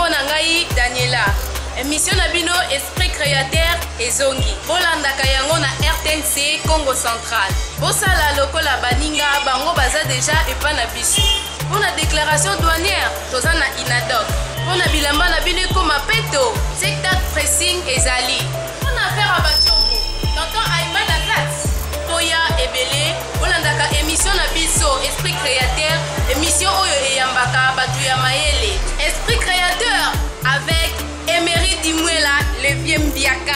Kombo na ngai Daniela. Émission na bino Esprit Créateur ezongi. Bolandaka yango na RTNC Congo Central. Bosala lokola baninga bango baza déjà epa na biso. Pour la déclaration douanière, tozana inadoc. Pour la bilamba na bino koma peto, tic-tac pressing ezali. Pour la faire à Bachongo, tonton Aïma na classe. Toya ebele, bolandaka émission na biso Esprit Créateur, émission oyo eyambaka batu ya mayele. Esprit Créateur avec Emery Dimwela, le vieux Mbiaka.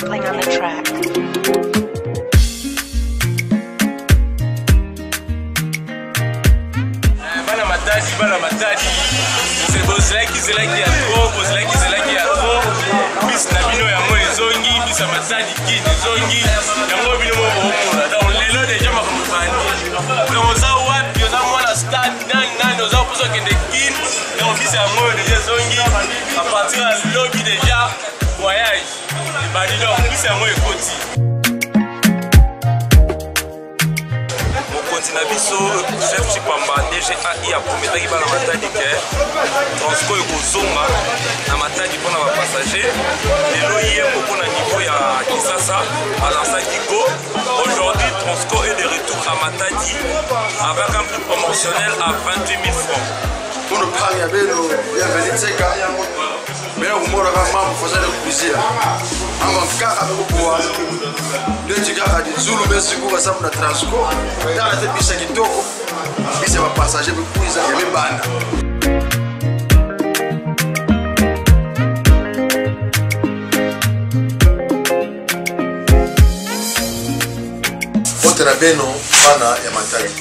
Playing on the track. Bana matadi. C'est bozlaki ya trop, bis na bino yango ezongi, bisa matadi ki ezongi. Yango bino mo bomona. Donc lelo déjà makomandi. Donc za wapi na mwana stade nan oza poso kende kin. Donc bisa yango déjà ezongi. À partir de lobby déjà voyage. Badino bisa yango ekoti. Na biso chef Chipamba DGAI a prometaki bana matadi ke Transco ekozonga na matadi mpona bapassager. Lelo ye moko na niveau ya Kisasa alansaki go. Aujourd'hui Transco est de retour à Matadi avec un prix promotionnel à 28 000 francs. Pour le prix, il y avait le Tseka. Mais là, vous m'aurez vraiment fait le plaisir. Avant de faire avec vous, le Tigara dit Zulu, mais si vous avez un Transco, dans la tête, il s'agit de puis c'est un passager pour les amis banda. Beno bana ya Matadi.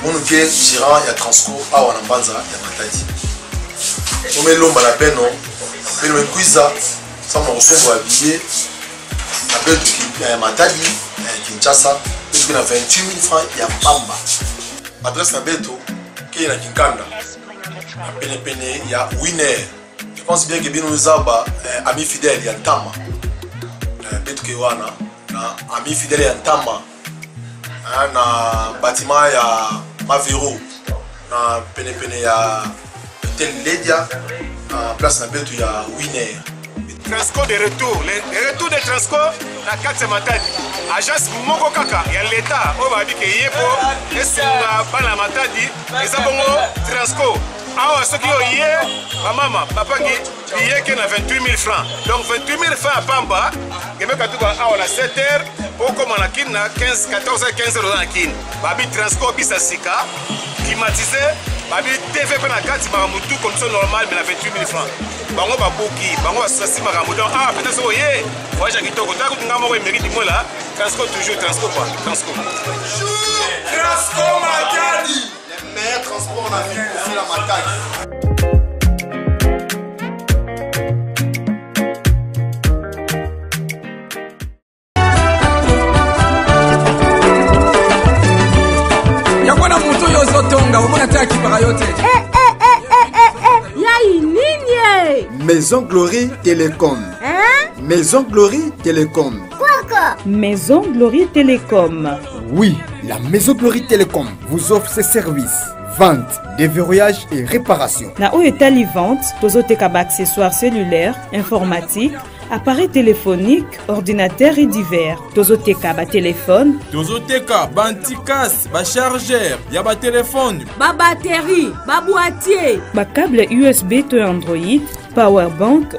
Munu ke gérant ya Transco awa na Mbanza ya Matadi. Ome lomba la beno me kuiza sama osombo habillé na betu ya Matadi ya Kinshasa depuis na 28 000 francs ya Pamba. Adresse na betu ke na Kinkanda. Na pene ya Winner. Je pense bien que bino nzaba ami fidèle ya Ntama. Betu ke wana na ami fidèle ya Ntama. Na bâtiment ya Mavero na pene ya Hotel Ledia en place na betu ya Winner. Transco de retour, le retour de Transco na kati Matadi. Agence moko kaka ya l'État o ba bike yepo esunga bana Matadi ezabongo Transco. Awa soki yo ye mama papa ki billet ke na 28 000 francs. Donc 28 000 francs à Pamba, kebe katuka awa na 7 heures au comme na kin na 15 14 15 euros na kin. Babi Transco bisa sika climatisé, babi TV pe na kati maramutu condition normale mais na 28 000 francs. Bango babuki, bango asasi maramutu. Ah peut-être so ye, voyage à kitoko ta kutunga moko Emery Dimwela, Transco toujours Transco quoi, Transco. Transco Matadi. Le meilleur transport en Afrique pour la Matadi. Yakwana mtu yozotonga umona taki para yote. Yai nini? Maison Glory Télécom. Hein? Maison Glory Télécom. Quoi? Maison Glory Télécom. Oui, la Maison Glory Télécom vous offre ses services. Vente, déverrouillage et réparation. Na Oetali vente, tozoteka ba accessoires cellulaires, informatique, appareils téléphoniques, ordinateurs et divers. Tozoteka ba téléphone. Tozoteka ba antikas, ba chargeur, ya ba téléphone. Ba batterie, ba boîtier. Ba câble USB to Android, power bank.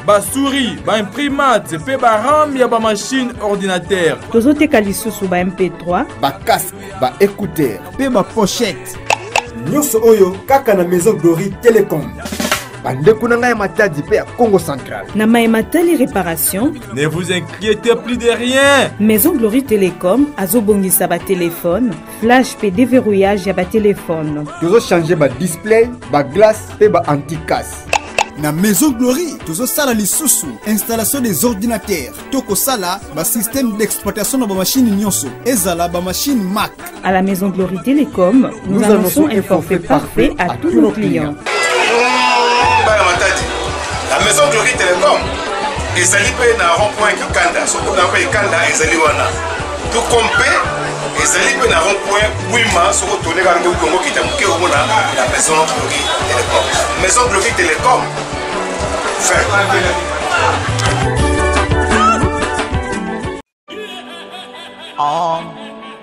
Ba souris, ba imprimante, pe ba RAM ya ba machine ordinateur. Tozoteka lisusu ba MP3. Ba casque, ba écouteur, pe ba pochette. Nyonso oyo kaka na Maison Glory Télécom. Bandeko na ngai Matadi pe à Congo Central. Na Matali réparation. Ne vous inquiétez plus de rien. Maison Glory Télécom azobongisa ba téléphone, flash pe déverrouillage ya ba téléphone. Tozo changer ba display, ba glace pe ba anti-casse. na Maison Glory tozosala lisusu installation des ordinateurs tokosala système d'exploitation de machine nyonso ezala machine Mac. À la Maison Glory Télécom, nous annonçons un forfait parfait à tous nos clients. La Maison Glory Télécom ezali pe na rond-point Kanda, surtout na pe Kanda ezali wana. Tout compé ezali pe na rond-point Wima, soko tourner ka ngo Kongo kitamuke omona la Maison Glory Télécom. Maison Glory Télécom.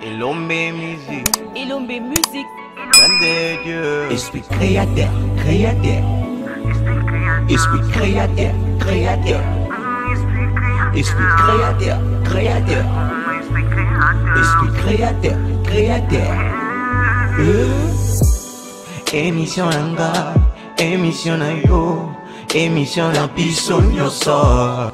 Elombe musique. Elombe musique. Grande Dieu. Esprit créateur, créateur. Esprit créateur, créateur. Esprit créateur, créateur. Esprit créateur, créateur. Émission Langa, émission Nayo, émission La Bisogno sort.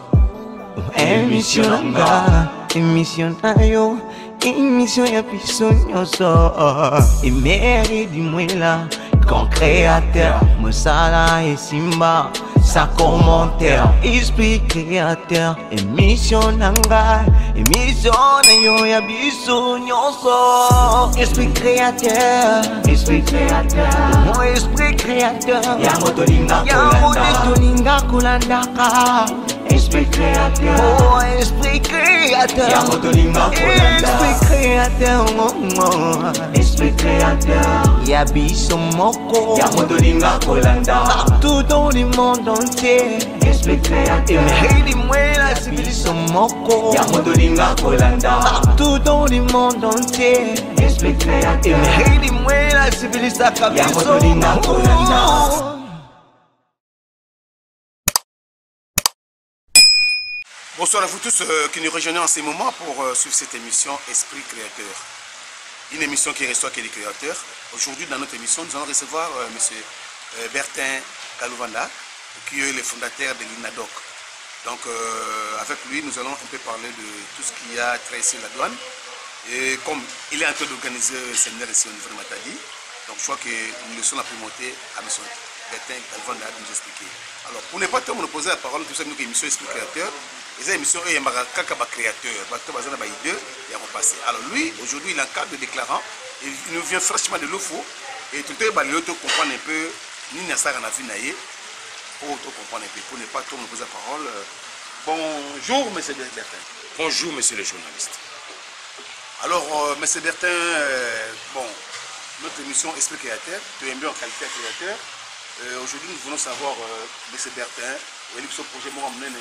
Émission Langa, émission Nayo, émission La Bisogno sort. Et mérite du là, quand créateur, Moussala et Simba. Sa commentaire, esprit créateur, émission Nanga, émission Nayo ya biso nyonso. Esprit créateur, mon esprit créateur, yango tolinga kulandaka. Esprit créateur, oh esprit créateur, yango tolinga kulandaka. Esprit créateur, esprit créateur, ya biso moko, yango tolinga kulandaka. Partout dans le monde entier, esprit créateur, la civilisation moko, yango tolinga kolanda. Partout dans le monde entier, esprit créateur, la civilisation, yango tolinga kolanda. Bonsoir à vous tous qui nous rejoignez en ce moment pour suivre cette émission Esprit Créateur. Une émission qui reçoit que les créateurs. Aujourd'hui, dans notre émission, nous allons recevoir M. Bertin Kalouvanda, qui est le fondateur de l'INADOC. Donc, avec lui, nous allons un peu parler de tout ce qui a trait sur la douane. Et comme il est en train d'organiser un séminaire ici au niveau de Matadi, donc je crois que nous laissons la primauté à M. Bertin Kalouvanda de nous expliquer. Alors, pour ne pas trop nous poser la parole, tout ça, nous, émission Esprit Créateur, les émissions, il y a un créateur, alors lui, aujourd'hui, il encadre des déclarants, il nous vient franchement de l'OFO, et tout le monde comprendre un peu, ni Nassar en a vu naïe, pour comprendre un peu, pour ne pas trop nous poser la parole. Bonjour, M. Bertin. Bonjour, monsieur le journaliste. Alors, M. Bertin, bon, notre émission Esprit Créateur, tu aimes bien en qualité de créateur. Aujourd'hui, nous voulons savoir, M. Bertin, ce projet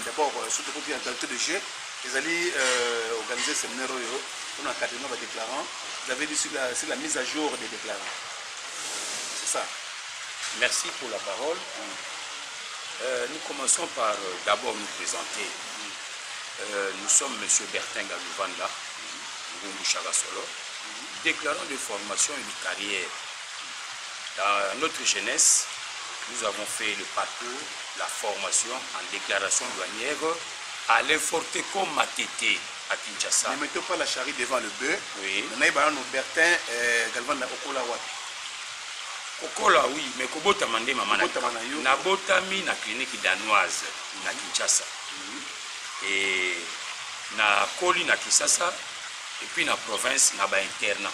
d'abord, surtout pour en qualité de jeu, ils allaient organiser ce séminaire pour l'encadrement des déclarants. Vous avez dit sur la mise à jour des déclarants. C'est ça. Merci pour la parole. Nous commençons par d'abord nous présenter. Nous sommes M. Bertin Kalouvanda, déclarant de formation et de carrière. Dans notre jeunesse, nous avons fait le parcours, la formation en déclaration douanière à l'Inforteco Matete à Kinshasa. Ne mettons pas la charrue devant le bœuf. Oui. Nous avons Bertin Kalouvanda Okola Wapi. Okola, oui, mais Kobota Mande Mamana. Nabotami na clinique danoise na Kinshasa. Et na Koli na Kinshasa et puis na province na ba interna.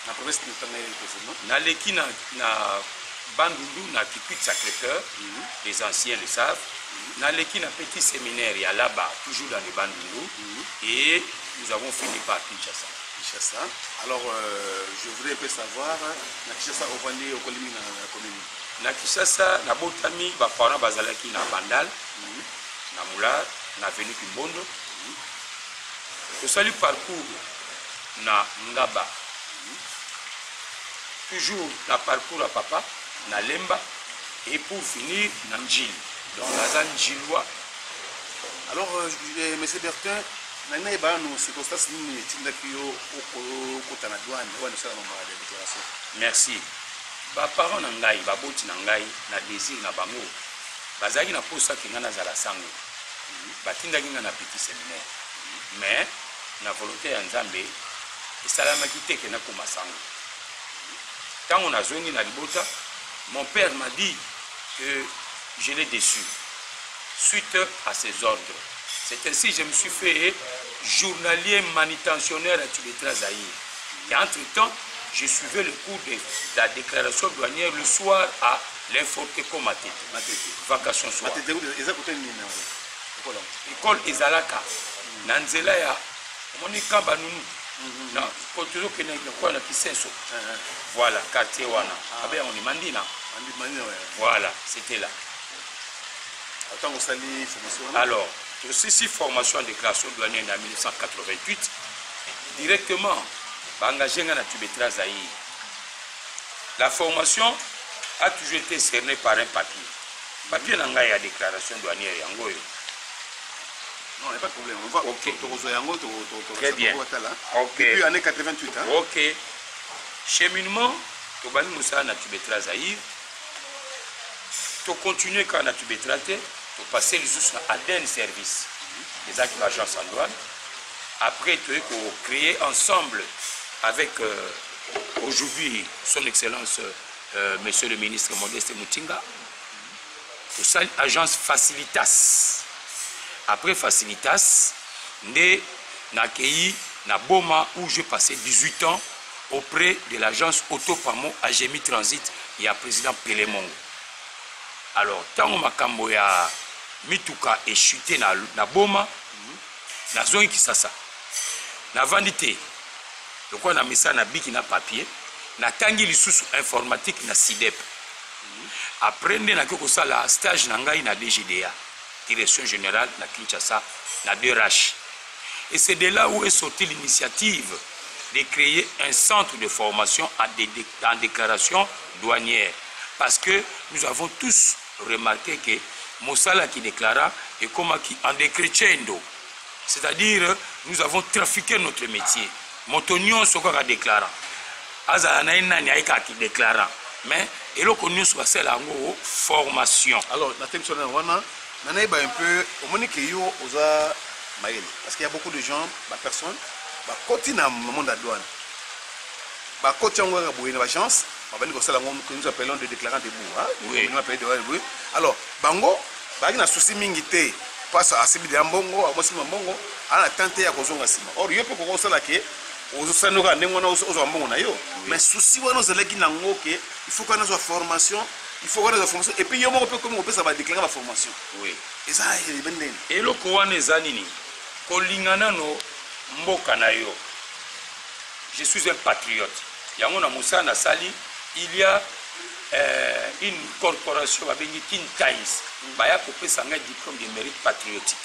Na province na leki na Bandundu na Kipik Sacré-Cœur, les anciens le savent. Na leki na petit séminaire il y a là-bas, toujours dans les Bandundu, et nous avons fini par Kinshasa. Alors, je voudrais un peu savoir, na Kinshasa au Vendée au Kolimi na commune. Na Kinshasa na Botami ba parents bazalaki na Bandal, na Moulard, na Avenue Kimbondo. Je salue parcours na Ngaba. Toujours la parcours à papa, na Lemba, et pour finir, na Njil, dans la zone Njilois. Alors, M. Bertin, merci. Ba parents na ngai, ba boti na ngai, na désir na bango. Bazaki na posa kinga na zala sango. Batinda kinga na petit séminaire. Mais na volonté ya Nzambe, esalamaki te ke na koma sango. Quand on a zongi na libota, mon père m'a dit que je l'ai déçu suite à ses ordres. C'est ainsi que je me suis fait journalier manutentionnaire à Tubetra Zahir. Et entre-temps, je suivais le cours de la déclaration douanière le soir à l'Inforteco Matete. Vacation soir. École Ezalaka. Nanzela ya moni kamba nunu. Na kotozo kena kwa na Kisenso. Voilà, quartier wana. Abe on Mandina. Voilà, c'était là. Alors, ceci formation en déclaration douanière en 1988 directement engagé dans la Tubetra Zahir. La formation a toujours été cernée par un papier. Papier n'a pas de déclaration douanière. Non, il n'y a pas de problème. On va très bien. Depuis l'année 88. Hein? Ok. Cheminement, tu vas nous ça na Tubetra Zahir. Tu continues quand na Tubetra te, tu passes les sous à ADN service. Les actes d'agence en douane. Après, tu as créé ensemble avec aujourd'hui son excellence monsieur le ministre Modeste Mutinga, pour ça agence Facilitas. Après Facilitas, né Nakei Naboma où j'ai passé 18 ans auprès de l'agence Autopamo Agemi Transit et à président Pélémongo. Alors tant que makambo ya mituka et chuté na Boma, na zone qui ça na vandité. Donc on a mis ça na biki na papier, na tangi lisusu informatique na SIDEP. Après na koko ça la stage na ngai na DGDA, direction générale na Kinshasa na DRH. Et c'est de là où est sortie l'initiative de créer un centre de formation en déclaration douanière. Parce que nous avons tous remarqué que Mosala qui déclara et comme qui en décrécendo. C'est-à-dire, nous avons trafiqué notre métier. Montonion soit déclarant. Azanaïna n'y a qui déclarant. Mais et le connu soit celle en formation. Alors, la thème sur la wana, nana est un peu au moment que yo osa maïl. Parce qu'il y a beaucoup de gens, personnes, côté dans le monde de la douane. Côté on va avoir une agence, on va dire que nous appelons des déclarants de bout. Oui. Alors, bango, il y a un souci mingité. Passe à Sibi de Ambongo, à Mossima Mbongo, à la tente à Kozonga Sima. Or, il y a beaucoup de choses qui aux Sanoga, aux Ambongo, mais souci, nous allons il faut qu'on ait une formation, il faut qu'on ait une formation, et puis il y a un peu comme on peut ça va déclarer la formation. Oui. Et ça, il est bien. Et le Kouane Zanini, Kolingana no Mboka na yo. Je suis un patriote. Yamona Moussa Nassali, il y a une corporation avec Teen Times. Baya pour un diplôme de mérite patriotique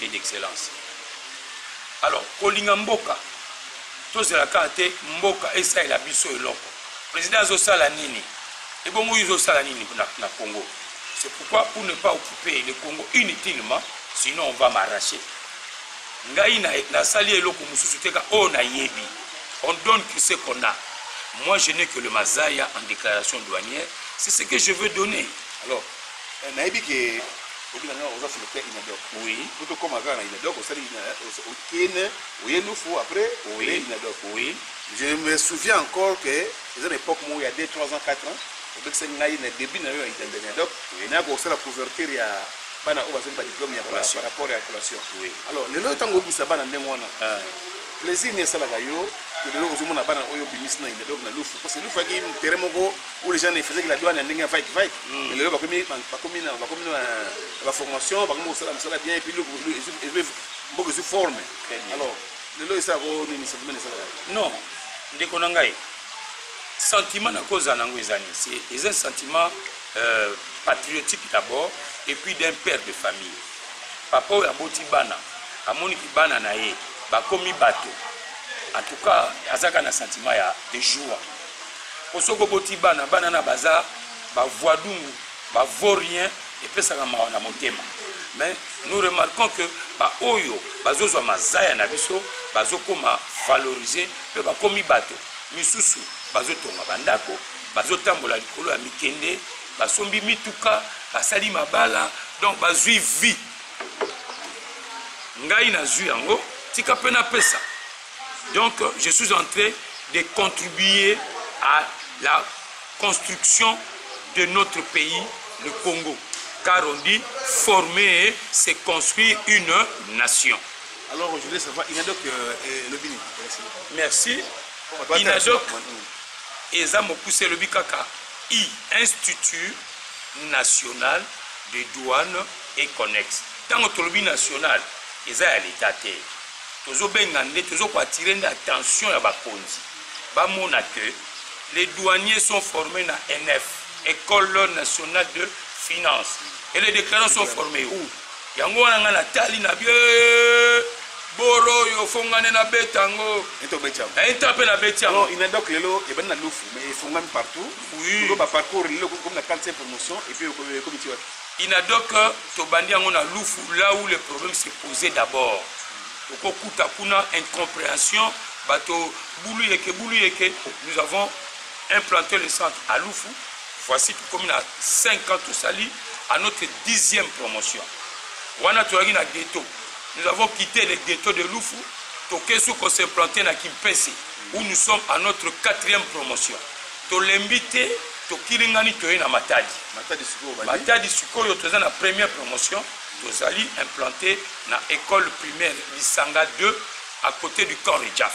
et d'excellence. Alors, Kolinga Mboka, tous les cartes Mboka et ça il a biso et loko. Président Zosala Nini, et bon oui Zosala Nini na Congo. C'est pourquoi pour ne pas occuper le Congo inutilement, sinon on va m'arracher. Ngai na sali eloko mususu teka o na yebi. On donne ce qu'on a. Moi je n'ai que le Mazaya en déclaration douanière, c'est ce que je veux donner. Alors Naïbi que oui, tout comme avant il donc après oui. Je me souviens encore que dans l'époque où il y a 2, 3 ans, 4 ans, au début il y a la couverture il y a par rapport à la collation. Alors le temps où ça va dans plaisir n'est ça là que le jour où on a pas au business na il donc na lufu parce que lufu qui terrain mogo où les gens ne faisaient que la douane en dingue fight et le pas comme la formation par exemple ça là bien et puis il veut beaucoup se former alors le lot ça vaut une initiative ça non ndeko nangai sentiment na cause na ngwezani c'est un sentiment patriotique d'abord et puis d'un père de famille papa ya boti bana amoni ki bana na ye ba komi bateau. En tout cas, il y a un sentiment de joie. Pour ce que bana na baza, ba voidou, ba vaurien et puis ça na motema. Mais nous remarquons que ba oyo, bazo zo mazaya na biso, bazo koma valoriser pe ba komi bateau. Misusu bazo tonga bandako, bazo tambola likolo ya mikende, basombi mituka, basali mabala, donc bazui vie. Ngai na zui yango, tika pena pesa. Donc, je suis en train de contribuer à la construction de notre pays le Congo. Car on dit former, c'est construire une nation. Alors je voulais savoir, Inadoc le Bini. Merci. Inadoc, Eza Mokuse le Bikaka, Institut national de douane et connexes. Dans notre lobby national, Eza à l'état. Tozo bengande, tozo ko attirer l'attention à Bakonzi. Bamona que les douaniers sont formés dans NF, École nationale de finance. Et les déclarants sont formés où? Yango wana na tali na bien boro yo fongane na betango. Ento pe na betiango. Non, il a donc lelo et ben na lufu mais ils fongane partout. Oui. On va parcourir lelo comme la 45 promotion et puis comme tu vois. Il a donc to bandi yango na lufu là où le problème s'est posé d'abord. Toko kuta kuna incompréhension bato boulu yeke nous avons implanté le centre à Lufu. Voici que comme il a 50 sali à notre 10e promotion. Wana toagi na ghetto. Nous avons quitté le ghetto de Lufu. Tokesu ko s'est planté na Kimpese où nous sommes à notre 4e promotion. To l'invité to kilingani to na Matadi. Matadi Sukoyo to na première promotion. Tozali implanté na école primaire Lisanga 2 à côté du camp Rijaf.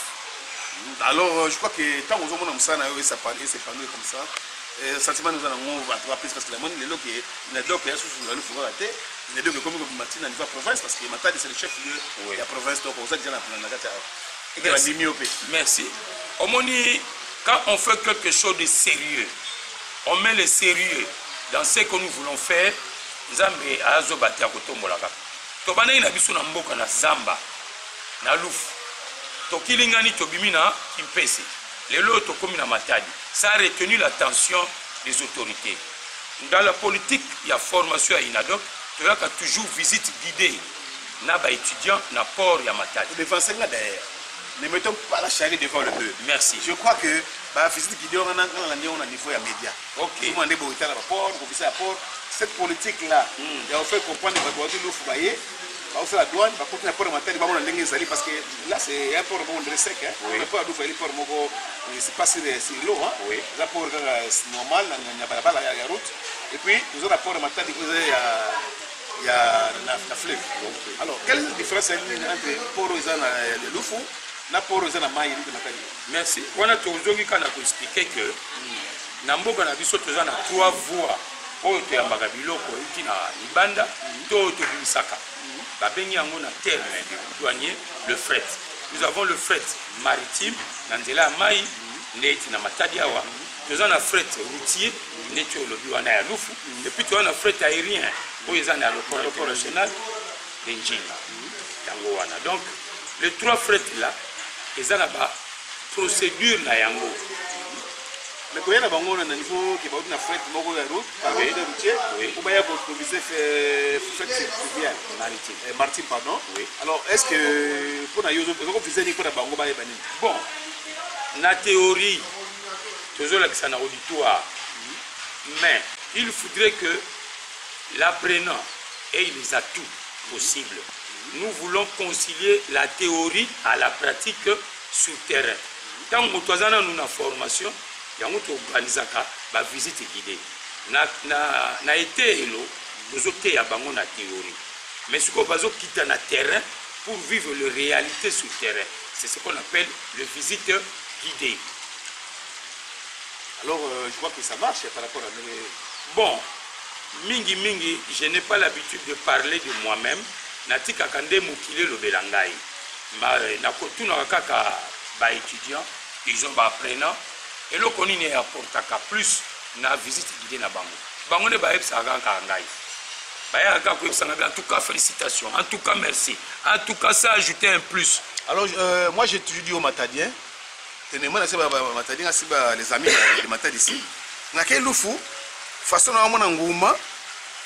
Alors je crois que tant aux hommes ça ça parle c'est pas comme ça. Sentiment nous allons rattraper parce que la monnaie les lots qui la doc est sous le faut rater les deux comme Martin à niveau province parce que Matadi c'est le chef de la province donc on ça déjà la merci. Omoni quand on fait quelque chose de sérieux on met le sérieux dans ce que nous voulons faire. Nzambe azo batia kotombolaka. Tobana ina biso na mboka na Zamba na Lufu. Tokilingani tobimina Kimpese. Lelo tokomi na Matadi. Ça a retenu l'attention des autorités. Dans la politique, il y a formation à Inadoc, tu as toujours visite guidée. Na ba étudiant na port ya Matadi. Défenseur derrière. Ne mettons pas la charrue devant le bœuf. Merci. Je crois que la visite guidée on a niveau ya média. OK. Comment on est beau à port, on visite à port. Cette politique-là, il a fait comprendre que nous avons fait la douane, on va continuer à faire la parce que là, c'est un port de sec. On n'a pas de c'est pas si l'eau. C'est un port normal, il y a la route. Et puis, nous avons un port de matériel, il y a la fleuve. Alors, quelle est la différence entre le port de Lufu et le port de Maï? Merci. On a toujours expliqué que Namboka na biso tozana 3 voies. Oyo toyambaka biloko euti na libanda to tobimisaka babengi yango na terme de douanier le fret. Nous avons le fret maritime na nzela ya mai neti na Matadi awa toza na fret routier neti olobi wana ya Lufu et puis toza na fret aérien oyo eza na aéroport national de Njinga yango wana. Donc les 3 fret là eza na ba procédure na yango. Mais quand il y a un niveau qui est fret, maritime, pardon. Alors, est-ce que pour bon, la théorie, toujours la auditoire, mais il faudrait que l'apprenant ait les atouts possibles. Nous voulons concilier la théorie à la pratique sur terrain. Quand nous avons une formation, yango to organisaka ba visite guidée na été elo bozote ya bango na théorie mais ce qu'on bazo quitter na terrain pour vivre la réalité sur terrain, c'est ce qu'on appelle le visite guidée. Alors je vois que ça marche par rapport à mes... Bon mingi je n'ai pas l'habitude de parler de moi-même natika kande mokile lo belangai na kotuna kaka ba étudiants ils ont ba apprenant. Et le connu n'est apportaka plus na visite guidée na bango. Bango ne ba epsa ka ngai. Ba ya ka ko epsa ngai. En tout cas félicitations, en tout cas merci. En tout cas ça a ajouté un plus. Alors moi j'ai toujours dit aux Matadiens, tenez-moi na seba Matadiens siba les amis de Matadi ici. Na ke Lufu façon na mona nguma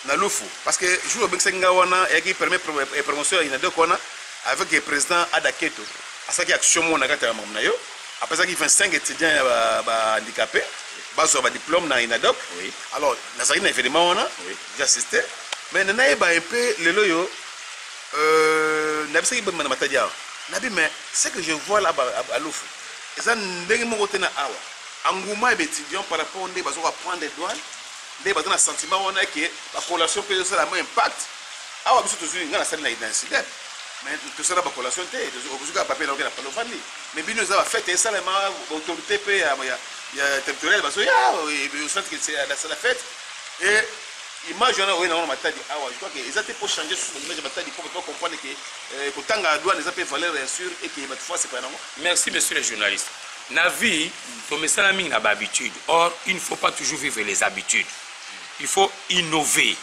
na Lufu parce que jour benga wana et qui permet promotion ina de kona avec le président Adaketo. Asa ki action mona kata mamna yo. Après ça, il y a 25 étudiants handicapés, ils ont un diplôme dans l'INADOC. Alors, nous avons un événement, j'ai assisté. Mais nous avons un peu le loyo. Nous avons mais ce que je vois là à Lufu, c'est que nous avons un étudiant par rapport à prendre des douanes. nde baza na sentiment wana ke bacolation mpe ezosala mo impact awa biso tozwi nga nasali na incident mais tosala bacolation te okozwi kaka papier naoke na palofandi mais bino eza bafete esalema autorité mpe ya territoriale bazoya osante ke c'est la fête et image wana oye nango na matadi awa je crois que eza te mpo changer image ya matadi mpo bato comprendre ke kotanga douane eza mpe valeur ya sûr et ke bato fois sepaya nango. Merci monsieur le journaliste. Na vie tomesala mingi na bahabitude, or il ne faut pas toujours vivre les habitudes, il faut innover,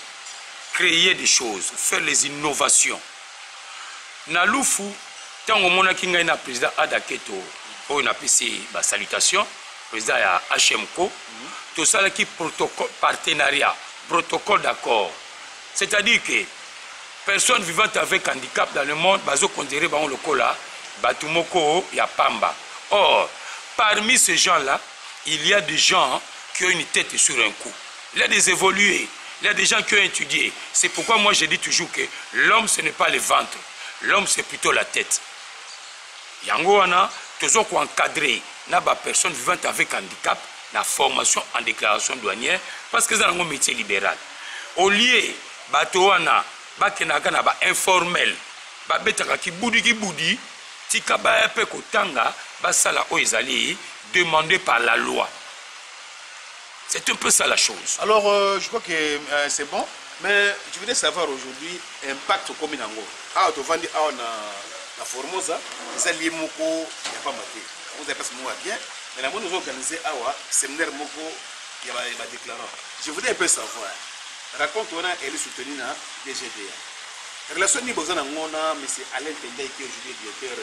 créer des choses, faire les innovations. Na lufu ntango omonaki ngai na président Adaketo oyo napesi basalutation président ya HMCO tosalaki protocole partenariat protocole d'accord, c'est-à-dire que personne vivant avec handicap dans le monde bazo considérer bango lokola batumoko ya pamba. Or parmi ces gens-là il y a des gens qui ont une tête sur un coup, il y a des évolués, il y a des gens qui ont étudié. C'est pourquoi moi je dis toujours que l'homme ce n'est pas le ventre, l'homme c'est plutôt la tête. Yango wana tozo ko encadrer na ba personne vivante avec handicap na formation en déclaration douanière parce que c'est un métier libéral. Au lieu bato wana bakenaka na ba informel ba betaka ki budi tika ba pe kotanga basala o ezali demandé par la loi. C'est un peu ça la chose. Alors je crois que c'est bon, mais je voulais savoir aujourd'hui impact comme nango. Ah to vandi ah na Formosa, ça lié moko ya pas maté. Vous avez pas ce mot bien, mais la nous organiser awa séminaire moko ya ba déclarant. Je voudrais un peu savoir. Raconte on a elle soutenu na DGDA. Relation ni bozana ngona monsieur Alain Tendai qui est aujourd'hui directeur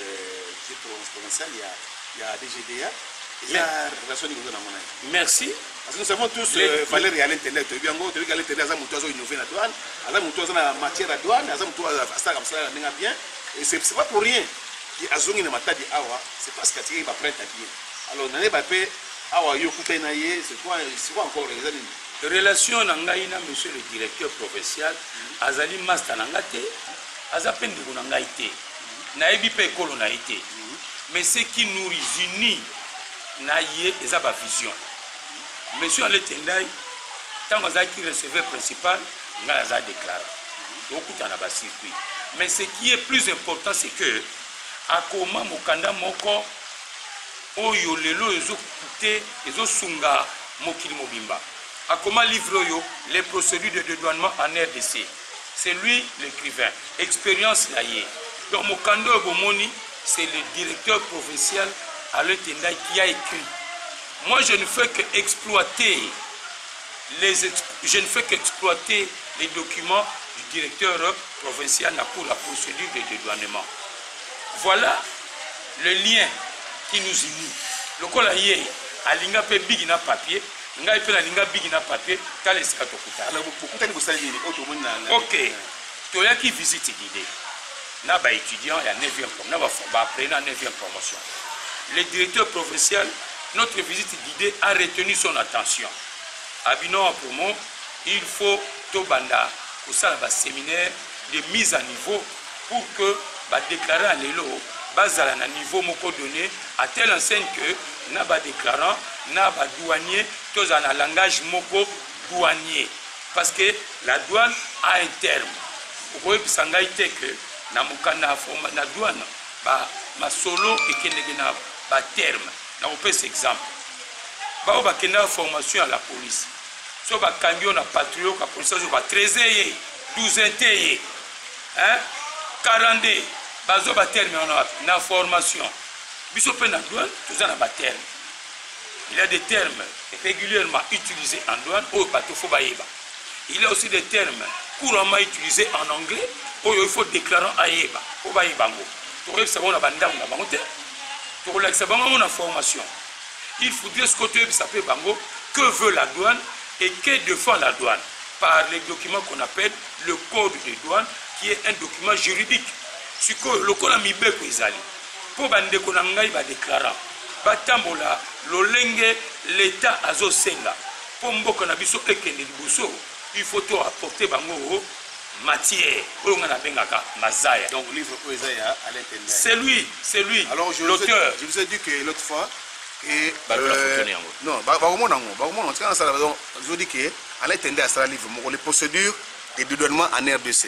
provincial il y a DGDA. La relation ni bozana ngona. Merci. Parce que nous savons tous Valérie Alain Tendai to biango to Alain Tendai za mutu azo innover na douane, ala mutu azo na matière à douane, aza mutu aza comme ça ninga bien. Et c'est pas pour rien qui a zongé na matadi awa, c'est parce que tu es pas prêt à bien. Alors nané ba pe awa yo kuta na ye, c'est quoi encore les amis? Relation na ngai na monsieur le directeur provincial azali master na ngate azapendi ko na ngai te. Na ebi pe ekolo na été. Mais ce qui nous unit na ye eza ba vision. Monsieur Alain Tendai tango azaki receveur principal ngai aza déclaré. Okuta na ba circuit. Mais ce qui est plus important, c'est que akoma mokanda moko oyo lelo ezokute ezosunga mokili mobimba. Akoma livre oyo les procédures de dédouanement en RDC. C'est lui l'écrivain. Expérience laïe. Donc mokanda bomoni, c'est le directeur provincial Alain Tendai qui a écrit. Moi je ne fais qu'exploiter les documents du directeur provincial pour la procédure de dédouanement. Voilà le lien qui nous unit. Le col aïe, alinga pe bigi na papier, ngai pe na linga bigi na papier, kale sika tokuta. Alors pourquoi vous savez OK. Toya qui visite l'idée. Na ba étudiant ya 9e promotion, na ba apprenant 9e promotion. Le directeur provincial, notre visite d'idée a retenu son attention. Abino pour moi, il faut tobanda pour ça un séminaire de mise à niveau pour que ba déclarer à l'élo bazala à niveau moko donné à telle enseigne que na ba déclarant na ba douanier tous en langage moko douanier parce que la douane a un terme. Vous voyez que ça ngaite que na mukana forme na douane ba ma solo et que na ba terme. Na on peut cet exemple. Ba ba kena formation à la police. So ba camion na patrouille ka police so ba 13 12 hein 40 bazo ba terme na formation biso pe na douane tous na ba terme. Il y a des termes régulièrement utilisés en douane au bateau faut baïba. Il y a aussi des termes couramment utilisés en anglais où il faut déclarer aïba faut baïba ngo to rep sabona banda na bango te to la sabona na formation. Il faudrait ce côté s'appelle bango que veut la douane et que défend la douane par les documents qu'on appelle le code de douane qui est un document juridique. Ce que le code mibeko izali pour bande ko ngai ba déclarant batambola lolenge l'état azo senga pour mboka na biso ekende liboso il faut to apporter bango matière oyo ngana bengaka mazaya. Donc livre Oezaya à l'intérieur. C'est lui. Alors l'auteur. Je vous ai dit que l'autre fois et non bah on tika na sala je vous dis que allait tendre à ça livre les procédures de dédouanement en RDC.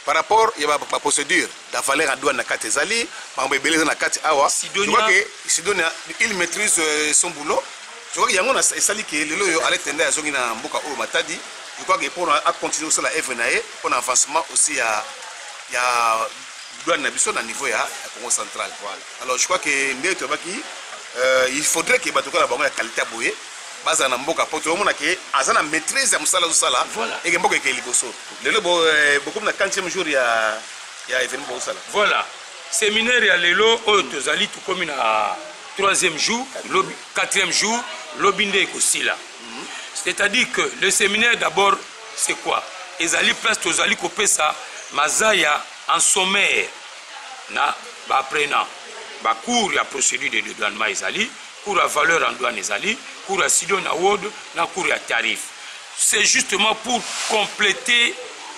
Par rapport il y a la procédure de valeur à douane na kati ezali par exemple na kati awa je crois que Sidonia il maîtrise son boulot. Je crois qu'il y a un sali qui est le allait tendre à zongi na mboka o matadi. Je crois que pour continuer sur la FNAE pour l'avancement aussi il y a douane na biso na niveau ya Congo central. Voilà. Alors je crois que il faudrait que batoka la bango ya qualité boye baza na mboka poto omona ke azana maîtrise ya musala zosala et que mboka ke liboso lelo beaucoup na 40e jour ya événement bosala. Voilà. Séminaire ya lelo o tozali tout comme na 3e jour, 4e jour, lobinde kosila. C'est-à-dire que le séminaire d'abord c'est quoi? Ezali place tozali kopesa mazaya en sommaire na ba apprenant ba cours ya procédure de dédouanement ezali, cours à valeur en douane ezali, cours à Sidon Award, na cours à tarif. C'est justement pour compléter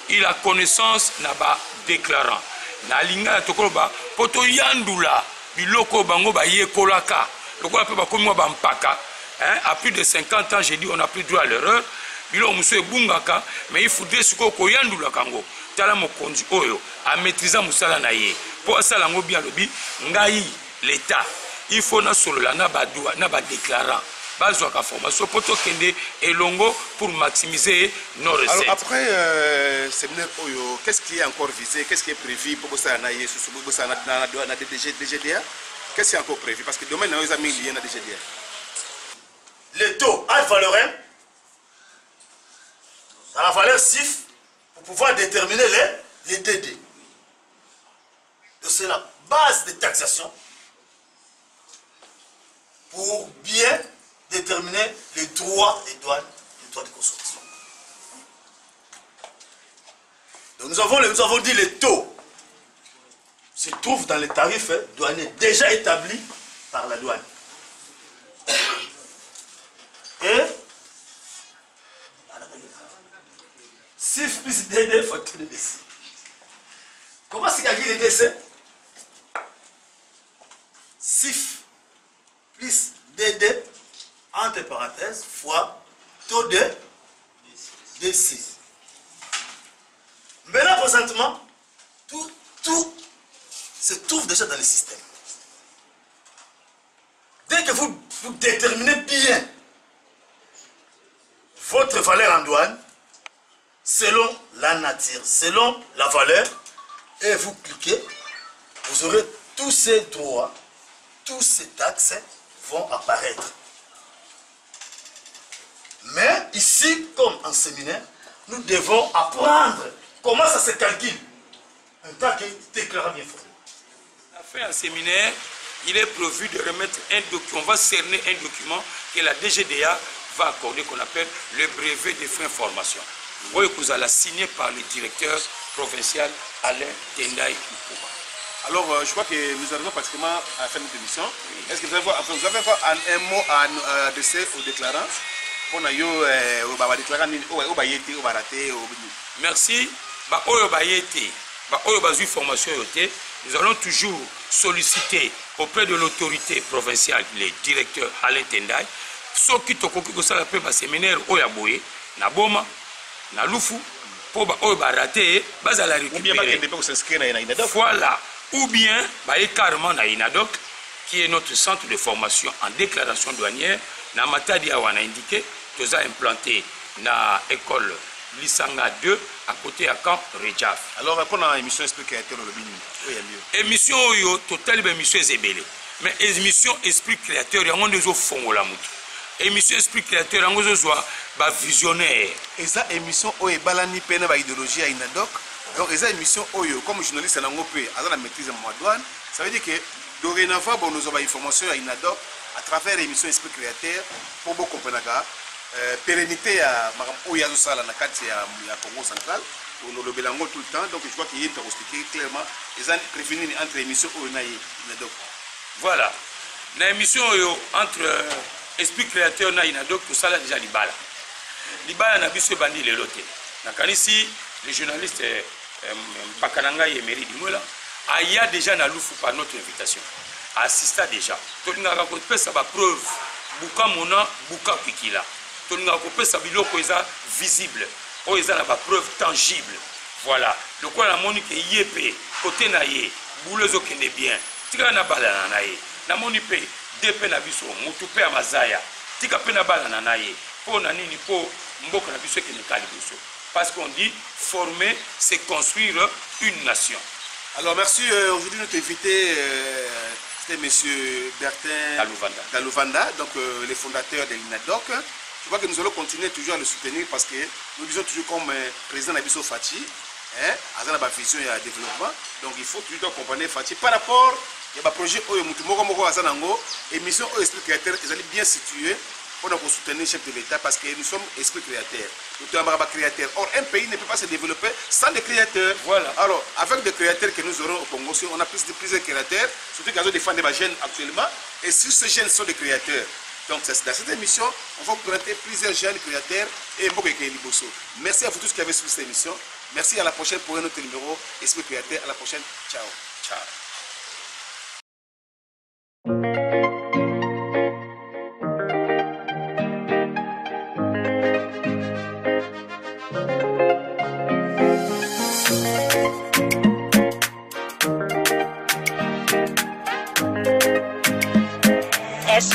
la connaissance na ba déclarant. Na linga tokolo ba poto yandula biloko bango ba yekolaka. Lokola pe ba komi ba mpaka. À plus de 50 ans, j'ai dit on n'a plus droit à l'erreur. Bilo muso ebungaka, mais il faudrait suko ko yandula kango. Tala mokonzi oyo a maîtriser musala na ye. Pour ça lango bien lobi ngai l'état. Il faut na solo la na ba doua na ba déclarant. Bazwa ka formation poto kende elongo pour maximiser nos recettes. Alors après séminaire oyo, qu'est-ce qui est encore visé, qu'est-ce qui est prévu pour ça na ye sous ça na DGDA? Qu'est-ce qui est encore prévu parce que demain nous avons lié na DGDA. Les taux à valeur à la valeur CIF pour pouvoir déterminer les DD. Donc c'est la base de taxation pour bien déterminer les droits des douanes, les droits de consommation. Donc nous avons dit les taux se trouvent dans les tarifs douaniers déjà établis par la douane. Et CIF plus DD facture de décès. Comment c'est calculé les décès? CIF plus DD entre parenthèses fois taux de décès. Mais là présentement, tout se trouve déjà dans le système. Dès que vous déterminez bien votre valeur en douane, selon la nature, selon la valeur, et vous cliquez, vous aurez tous ces droits, tous ces taxes vont apparaître. Mais ici, comme en séminaire, nous devons apprendre comment ça se calcule. Un tas qui est déclaré bien formé. Après un séminaire, il est prévu de remettre un document, on va cerner un document que la DGDA va accorder, qu'on appelle le brevet des frais de formation. Oui, vous allez signé par le directeur provincial Alain Tendai Ipouba. Alors, je crois que nous arrivons pratiquement à la fin de notre émission. Oui. Est-ce que vous avez encore un mot à adresser aux déclarants? Merci. Nous allons toujours solliciter auprès de l'autorité provinciale, le directeur Alain Tendai, ce qui te séminaire Oyaboye, na Boma, na Lufu, pour rater, la récupérer. Voilà. Ou bien, carrément na Inadoc, qui est notre centre de formation en déclaration douanière, na Matadi a indiqué, nous avons implanté na école Lissanga 2 à côté à Camp Rejaf. Alors, pour l'émission Esprit Créateur, émission total émission Zébélé. Mais émission Esprit Créateur, il y a des fonds la moutou. Émission Esprit Créateur, il y a des visionnaires. Et ça, émission est balani pena ba idéologie à Inadoc. Donc, et ça, émission comme journaliste, à la maîtrise de ma douane, ça veut dire que dorénavant, nous avons des informations à Inadoc à travers l'émission Esprit Créateur pour beaucoup comprendre pérennité à Oyazosala na kati ya Congo central. On le belango tout le temps, donc je crois qu'il est expliqué clairement les années prévenir entre l'émission Inadoc. Voilà. L'émission entre Esprit Créateur na Inadoc, tout ça là déjà Libala. Libala na biso bandi le loté. Na kanisi les journalistes Bakananga et Emery Dimola aya déjà na Lufu par notre invitation. Assista déjà. Tout le monde a ça va preuve. Buka mona, buka kikila. tolingaka kopesa biloko eza visible oyo eza na bapreuve tangible. Voilà lokola namoni ke ye mpe kote na ye boulot ezokende bien tika na balana na ye namoni mpe de mpe na biso motu mpe ya mazaya tika mpe na balana na ye mpo na nini mpo mboka na biso ekende ka liboso. Parce qu'on dit former c'est construire une nation. Alors merci, aujourd'hui notre invité c'était monsieur Bertin Kalouvanda, donc le fondateur de l'INADOC. Je crois que nous allons continuer toujours à le soutenir parce que nous disons toujours comme président Nabiso Fati, à la vision et à développement. Donc il faut toujours accompagner Fati par rapport à un projet Moko Azanango, émission Esprit Créateur, ils allaient bien situés. On a soutenir le chef de l'État parce que nous sommes esprit créateurs. Nous sommes créateurs. Or, un pays ne peut pas se développer sans des créateurs. Voilà. Alors, avec des créateurs que nous aurons au Congo, on a plusieurs créateurs, surtout qu'ils ont des fans de jeunes actuellement. Et si ces jeunes sont des créateurs, donc dans cette émission, on va présenter plusieurs jeunes créateurs et Mboke Liboso. Merci à vous tous qui avez suivi cette émission. Merci, à la prochaine pour un autre numéro Esprit Créateur. À la prochaine. Ciao. Ciao.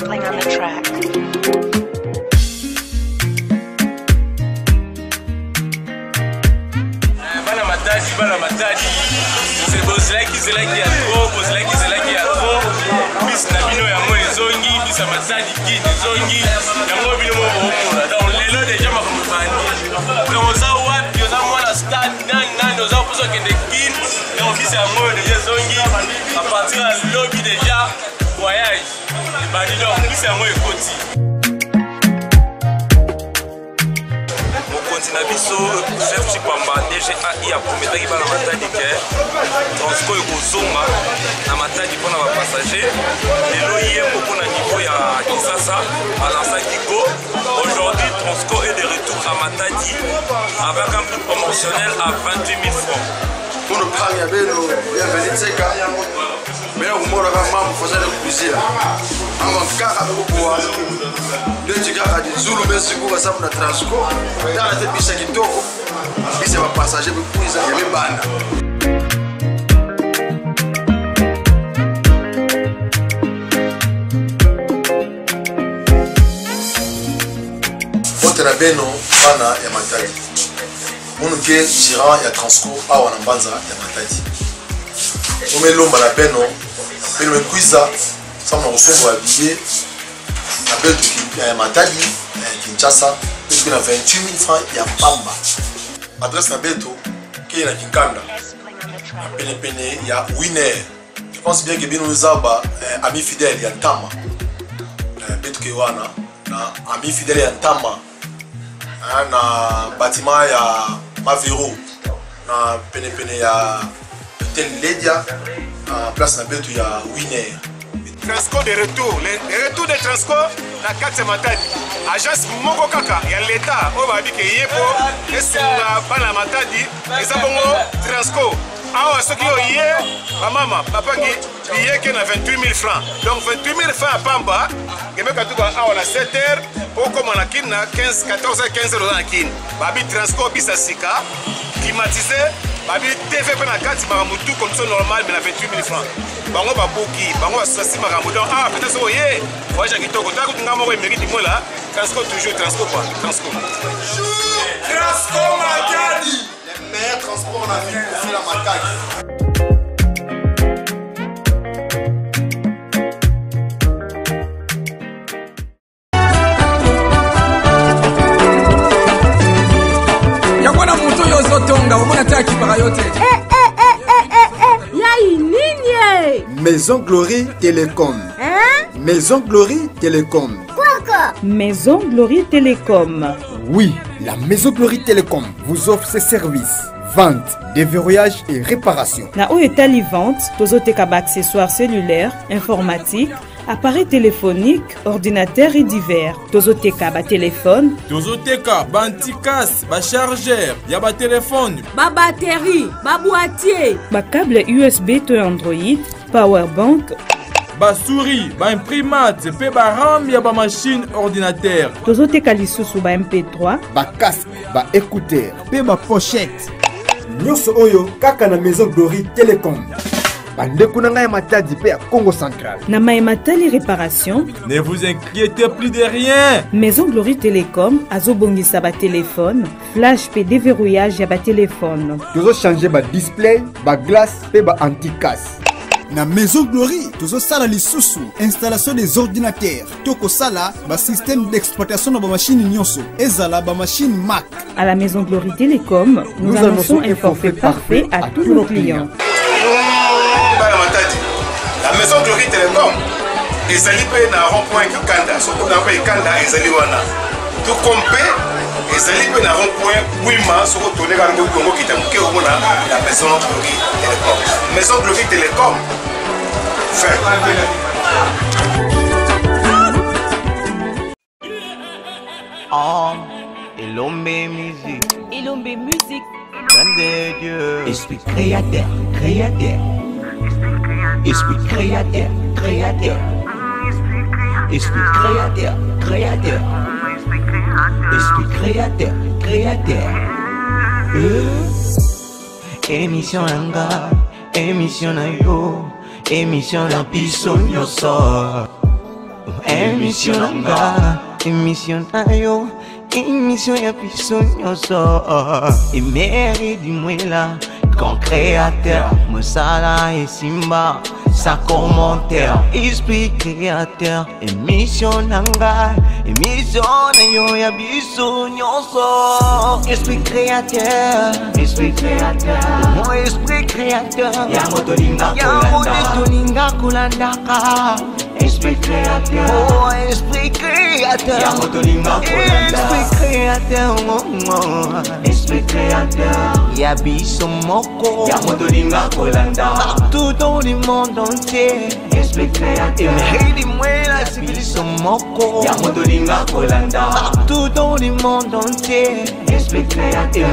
Playing on the track. Bana matadi c'est bozlaki ya trop bis na bino yango ezongi bisa matadi ki ezongi yango bino moko donc lelo déjà makomani donc oza wapi oza mwana stade nani oza poso kende kin donc bisa yango déjà ezongi à partir de lobby déjà voyage bani donc bisa yango ekoti na biso chef Chipamba DGAI aprometaki bana matadi ke Transco ekozonga na matadi mpona bapassager lelo ye moko na niveau ya Kinshasa alansaki go. Aujourd'hui Transco est de retour à Matadi avec un prix promotionnel à 28 000 francs. Pour le prix, il y avait le Tseka. Mais on m'a dit que je faisais le plaisir. Avant de faire le pouvoir, le Tseka a dit Zulu, mais si vous avez un Transco, dans la tête de Bisakito, il va passager pour pouvoir y aller banda. Na beno bana ya Matadi munuke gérant ya Transco awa na mbanza ya Matadi omelomba na beno pelo mekwiza sama osongo ya billet na betu ya Matadi Kinshasa petu na 28 000 francs ya pamba. Adresse na betu qui est na Kinkanda na pene ya Winner. Je pense bien que bino nzaba ami fidèle ya Ntama betu ke wana na ami fidèle ya Ntama na bâtiment ya Mavero na pene ya Ledia na place na betu ya Winner. Transco de retour, le retour de Transco na kati Matadi. Agence moko kaka ya l'État oyo babi ke yepo esunga bana Matadi eza bongo Transco. Awa soki oye mama papaki billet ke na 28 000 francs. Donc 28 000 francs à Pamba, kebeka tuka awa na 7 heures pour na kin na 15 14 15 euros na kin. Babi Transco bisa sika climatisé, babi TV pe na kati maramutu comme ça normal mais na 28 000 francs. Bango babuki, bango basasi maramutu. Ah peut-être so oye, voyage kitoko ta kutinga moko mérite moi là. Transco toujours Transco quoi. Transco. Transco Matadi. Le meilleur transport en Afrique, c'est la Matadi. Maison Glory Télécom. Hein? Maison Glory Télécom. Quoi encore? Maison Glory Télécom. Oui, la Maison Glory Télécom vous offre ses services. Vente, déverrouillage et réparation. Na Oetali vente, tozoteka ba accessoires cellulaires, informatique, appareil téléphonique, ordinateur et divers. Tozoteka ba téléphone. Tozoteka ba anticasse, ba chargeur, ya ba téléphone, ba batterie, ba boîtier, ba câble USB to Android, powerbank, basouris, imprimante, pe RAM ya ba machine ordinateur. Tozoteka lisusu ba MP3, ba casque, ba écouteur, pe ba pochette. Nyonso oyo kaka na Maison Glory Télécom. Bandeko na ngai Matadi pe à Congo Central. Na Matali réparation. Ne vous inquiétez plus de rien. Maison Glory Télécom azobongisa ba téléphone, flash pe déverrouillage ya ba téléphone. Tozo changer ba display, ba glace pe ba anti-casse. Na Maison Glory, tozo sala lisusu, installation des ordinateurs. Toko sala, ba système d'exploitation de ba machine nyonso. Ezala ba machine Mac. À la Maison Glory Télécom, nous annonçons un forfait parfait à tous nos clients. La Maison Glory Télécom, ezali pe na rond-point Kanda, soko na pe Kanda ezali wana. Tout compé, ezali pe na rond-point Wima, soko tourner ka Congo kitamuke omona la Maison Glory Télécom. Maison Glory Télécom. Oh, Elombe musique. Elombe musique. Donne de Dieu. Esprit créateur, créateur. Esprit créateur, créateur. Esprit créateur, créateur. Esprit créateur, créateur. Émission Anga, émission na yo, émission na biso nyoso. Émission Anga, émission na yo, émission ya biso nyoso. Et mérite du mwela. Quand créateur, Moussala et Simba, sa commentaire, esprit créateur, émission Nanga, émission Nayo Yabiso Nyonso, esprit créateur, mon esprit créateur, Yamotolinga Kulandaka, esprit créateur, oh esprit créateur, esprit créateur, Yabiso Moko. Partout dans le monde entier, esprit créateur. Partout dans le monde entier, esprit créateur.